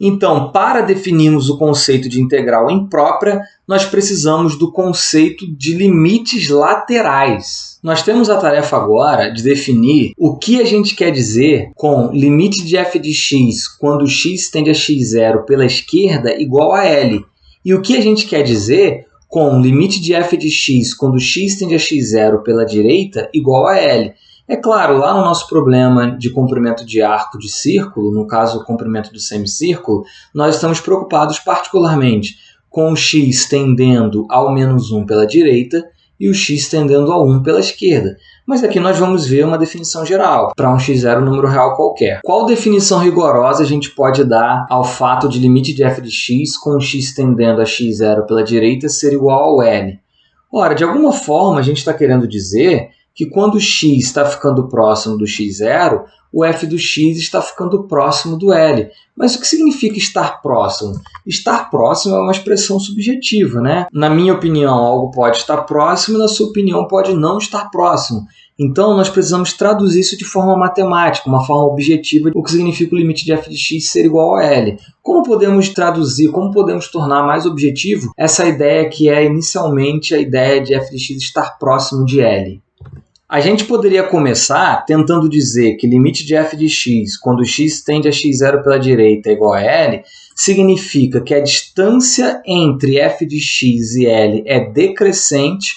Então, para definirmos o conceito de integral imprópria, nós precisamos do conceito de limites laterais. Nós temos a tarefa agora de definir o que a gente quer dizer com limite de f de x quando x tende a x0 pela esquerda igual a L. E o que a gente quer dizer com limite de f de x quando x tende a x0 pela direita igual a L. É claro, lá no nosso problema de comprimento de arco de círculo, no caso o comprimento do semicírculo, nós estamos preocupados particularmente com o x tendendo ao menos 1 pela direita e o x tendendo ao 1 pela esquerda. Mas aqui nós vamos ver uma definição geral para um x0 número real qualquer. Qual definição rigorosa a gente pode dar ao fato de limite de f de x com o x tendendo a x0 pela direita ser igual ao L? Ora, de alguma forma a gente está querendo dizer que quando o x está ficando próximo do x0, o f do x está ficando próximo do L. Mas o que significa estar próximo? Estar próximo é uma expressão subjetiva, né? Na minha opinião, algo pode estar próximo e na sua opinião pode não estar próximo. Então, nós precisamos traduzir isso de forma matemática, uma forma objetiva, o que significa o limite de f de x ser igual a L. Como podemos traduzir, como podemos tornar mais objetivo essa ideia que é inicialmente a ideia de f de x estar próximo de L? A gente poderia começar tentando dizer que limite de f de x, quando x tende a x0 pela direita é igual a L, significa que a distância entre f de x e L é decrescente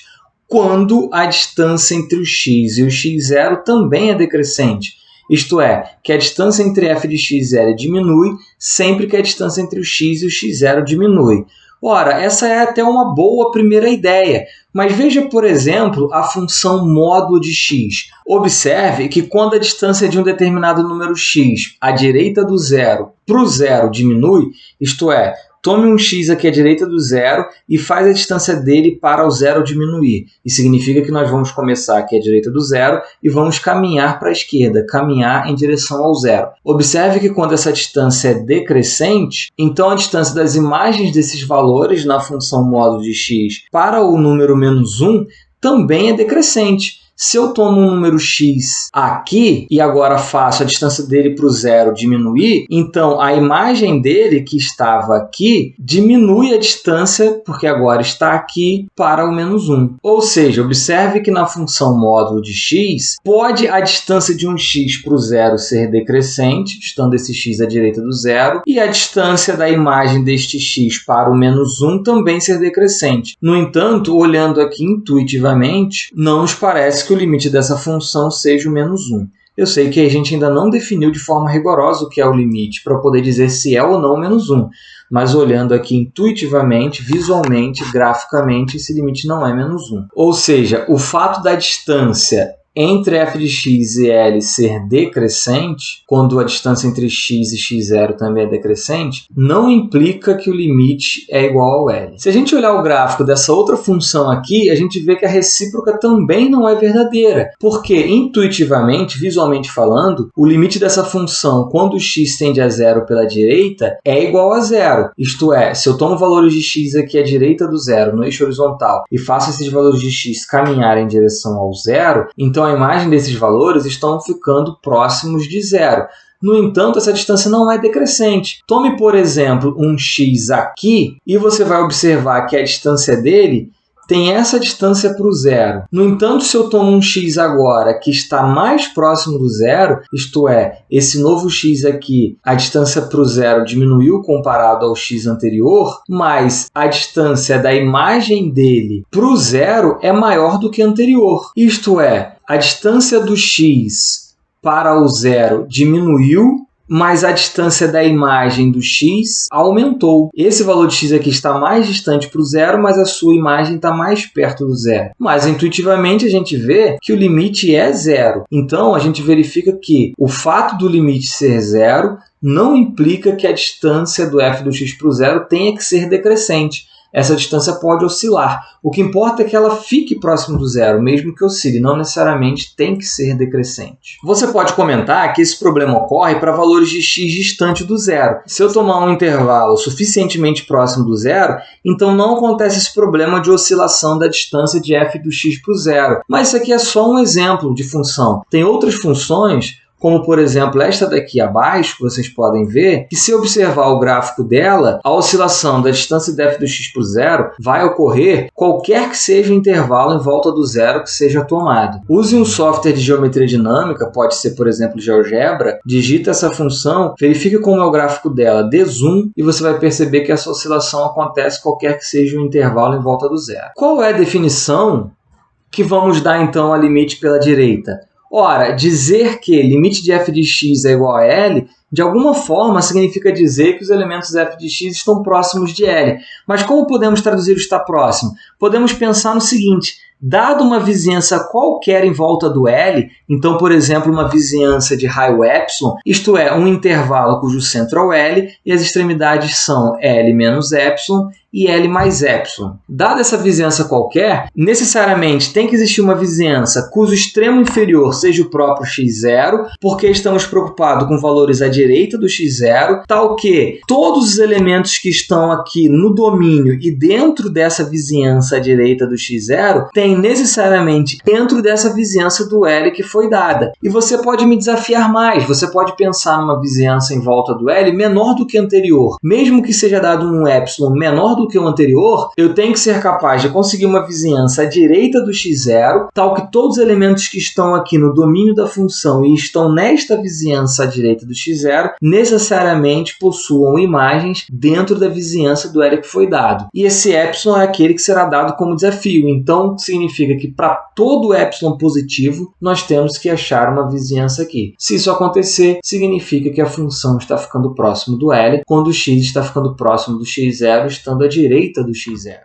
quando a distância entre o x e o x0 também é decrescente. Isto é, que a distância entre f de x e L diminui sempre que a distância entre o x e o x0 diminui. Ora, essa é até uma boa primeira ideia, mas veja, por exemplo, a função módulo de x. Observe que quando a distância de um determinado número x à direita do zero para o zero diminui, isto é, tome um x aqui à direita do zero e faz a distância dele para o zero diminuir. Isso significa que nós vamos começar aqui à direita do zero e vamos caminhar para a esquerda, caminhar em direção ao zero. Observe que quando essa distância é decrescente, então a distância das imagens desses valores na função módulo de x para o número menos 1 também é decrescente. Se eu tomo um número x aqui e agora faço a distância dele para o zero diminuir, então a imagem dele que estava aqui diminui a distância, porque agora está aqui, para o menos 1. Ou seja, observe que na função módulo de x, pode a distância de um x para o zero ser decrescente, estando esse x à direita do zero, e a distância da imagem deste x para o menos 1 também ser decrescente. No entanto, olhando aqui intuitivamente, não nos parece que o limite dessa função seja o menos 1. Eu sei que a gente ainda não definiu de forma rigorosa o que é o limite, para poder dizer se é ou não menos 1. Mas olhando aqui intuitivamente, visualmente, graficamente, esse limite não é menos 1. Ou seja, o fato da distância entre f de x e L ser decrescente, quando a distância entre x e x0 também é decrescente, não implica que o limite é igual ao L. Se a gente olhar o gráfico dessa outra função aqui, a gente vê que a recíproca também não é verdadeira, porque intuitivamente, visualmente falando, o limite dessa função quando x tende a zero pela direita é igual a zero. Isto é, se eu tomo valores de x aqui à direita do zero no eixo horizontal e faço esses valores de x caminharem em direção ao zero, então a imagem desses valores estão ficando próximos de zero. No entanto, essa distância não é decrescente. Tome, por exemplo, um x aqui e você vai observar que a distância dele tem essa distância para o zero. No entanto, se eu tomo um x agora que está mais próximo do zero, isto é, esse novo x aqui, a distância para o zero diminuiu comparado ao x anterior, mas a distância da imagem dele para o zero é maior do que a anterior. Isto é, a distância do x para o zero diminuiu, mas a distância da imagem do x aumentou. Esse valor de x aqui está mais distante para o zero, mas a sua imagem está mais perto do zero. Mas, intuitivamente, a gente vê que o limite é zero. Então, a gente verifica que o fato do limite ser zero não implica que a distância do f do x para o zero tenha que ser decrescente. Essa distância pode oscilar. O que importa é que ela fique próximo do zero, mesmo que oscile, não necessariamente tem que ser decrescente. Você pode comentar que esse problema ocorre para valores de x distante do zero. Se eu tomar um intervalo suficientemente próximo do zero, então não acontece esse problema de oscilação da distância de f do x para o zero. Mas isso aqui é só um exemplo de função. Tem outras funções como por exemplo esta daqui abaixo, que vocês podem ver, que se observar o gráfico dela, a oscilação da distância df do x por zero vai ocorrer qualquer que seja o intervalo em volta do zero que seja tomado. Use um software de geometria dinâmica, pode ser por exemplo GeoGebra, digita essa função, verifique como é o gráfico dela, dê zoom e você vai perceber que essa oscilação acontece qualquer que seja o intervalo em volta do zero. Qual é a definição que vamos dar então a limite pela direita? Ora, dizer que limite de f de x é igual a L, de alguma forma significa dizer que os elementos f de x estão próximos de L. Mas como podemos traduzir o estar próximo? Podemos pensar no seguinte: dado uma vizinhança qualquer em volta do L, então, por exemplo, uma vizinhança de raio epsilon, isto é, um intervalo cujo centro é o L e as extremidades são L menos epsilon e L mais epsilon. Dada essa vizinhança qualquer, necessariamente tem que existir uma vizinhança cujo extremo inferior seja o próprio x0, porque estamos preocupados com valores à direita do x0, tal que todos os elementos que estão aqui no domínio e dentro dessa vizinhança à direita do x0 têm necessariamente dentro dessa vizinhança do L que foi dada. E você pode me desafiar mais, você pode pensar numa vizinhança em volta do L menor do que a anterior. Mesmo que seja dado um epsilon menor do que o anterior, eu tenho que ser capaz de conseguir uma vizinhança à direita do x0, tal que todos os elementos que estão aqui no domínio da função e estão nesta vizinhança à direita do x0 necessariamente possuam imagens dentro da vizinhança do L que foi dado. E esse epsilon é aquele que será dado como desafio. Então, significa que para todo epsilon positivo, nós temos que achar uma vizinhança aqui. Se isso acontecer, significa que a função está ficando próximo do L, quando o x está ficando próximo do x0, estando à direita do x0.